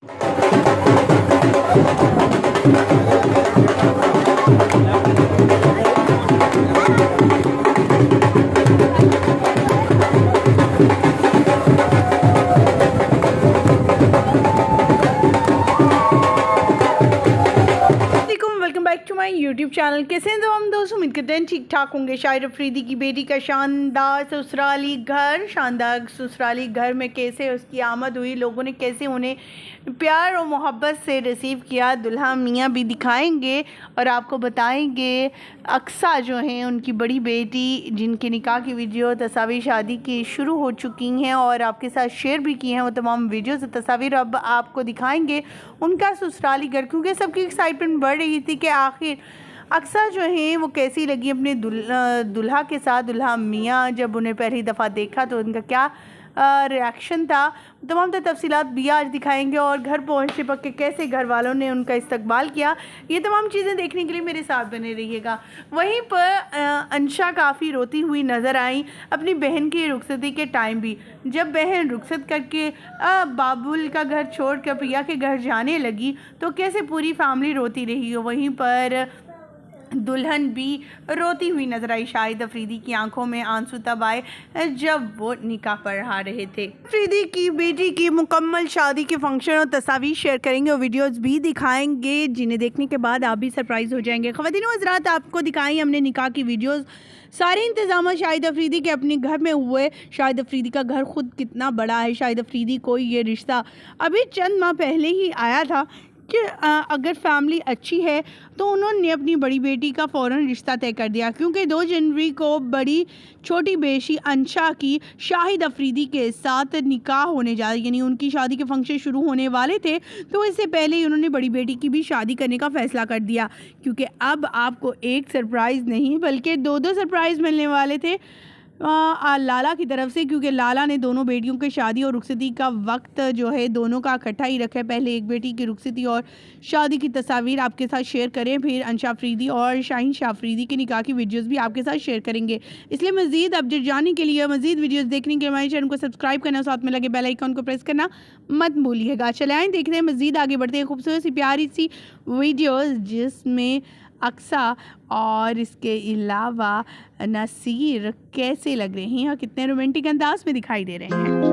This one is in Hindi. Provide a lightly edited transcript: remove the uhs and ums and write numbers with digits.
Welcome back to my YouTube channel. कैसे हैं तो हम दोस्त, उम्मीद करते हैं ठीक ठाक होंगे। शाहिद अफरीदी की बेटी का शानदार ससुराली घर में कैसे उसकी आमद हुई, लोगों ने कैसे उन्हें प्यार और मोहब्बत से रिसीव किया, दुल्हा मियाँ भी दिखाएंगे और आपको बताएंगे। अक्सा जो हैं उनकी बड़ी बेटी, जिनके निकाह की वीडियो तस्वीर शादी की शुरू हो चुकी हैं और आपके साथ शेयर भी की हैं, वो तमाम वीडियोज़ तस्वीर अब आपको दिखाएंगे उनका ससुराली घर, क्योंकि सबकी एक्साइटमेंट बढ़ रही थी कि आखिर अक्सा जो हैं वो कैसी लगी अपने दुल्हा के साथ। दुल्हा मियाँ जब उन्हें पहली दफ़ा देखा तो उनका क्या रिएक्शन था, तमाम तफसीलात भी आज दिखाएंगे और घर पहुँचने पर के कैसे घर वालों ने उनका इस्तकबाल किया। ये तमाम चीज़ें देखने के लिए मेरे साथ बने रहिएगा। वहीं पर अंशा काफ़ी रोती हुई नज़र आई अपनी बहन की रुखसती के टाइम भी। जब बहन रुखसत करके बाबुल का घर छोड़कर प्रिया के घर जाने लगी तो कैसे पूरी फैमिली रोती रही हो। वहीं पर दुल्हन भी रोती हुई नजर आई। शाहिद अफरीदी की आंखों में आंसू तब आए जब वो निकाह पढ़ा रहे थे। अफरीदी की बेटी की मुकम्मल शादी के फंक्शन और तस्वीर शेयर करेंगे और वीडियोस भी दिखाएंगे, जिन्हें देखने के बाद आप भी सरप्राइज हो जाएंगे। ख़वातीन व हज़रात, आपको दिखाई हमने निकाह की वीडियोस। सारे इंतजाम शाहिद अफरीदी के अपने घर में हुए। शाहिद अफरीदी का घर खुद कितना बड़ा है। शाहिद अफरीदी को ये रिश्ता अभी चंद माह पहले ही आया था कि अगर फैमिली अच्छी है तो उन्होंने अपनी बड़ी बेटी का फ़ौरन रिश्ता तय कर दिया, क्योंकि 2 जनवरी को बड़ी छोटी बेटी अंशा की शाहिद अफरीदी के साथ निकाह होने जा रही, यानी उनकी शादी के फंक्शन शुरू होने वाले थे। तो इससे पहले ही उन्होंने बड़ी बेटी की भी शादी करने का फ़ैसला कर दिया, क्योंकि अब आपको एक सरप्राइज़ नहीं बल्कि 2 सरप्राइज़ मिलने वाले थे लाला की तरफ से, क्योंकि लाला ने दोनों बेटियों की शादी और रुखसती का वक्त जो है दोनों का इकट्ठा ही रखा है। पहले एक बेटी की रुखसती और शादी की तस्वीर आपके साथ शेयर करें, फिर अंशा अफरीदी और शाहीन शाह अफरीदी के निकाह की वीडियोस भी आपके साथ शेयर करेंगे। इसलिए मज़ीद अपडेट जानने के लिए, मज़ीद वीडियोस देखने के लिए हमारे चैनल को सब्सक्राइब करना, साथ में लगे बेल आइकन को प्रेस करना मत भूलिएगा। चले आए देखते हैं, मज़ीद आगे बढ़ते हैं खूबसूरत सी प्यारी सी वीडियोज़, जिसमें अक्सा और इसके अलावा नसीर कैसे लग रहे हैं और कितने रोमांटिक अंदाज में दिखाई दे रहे हैं।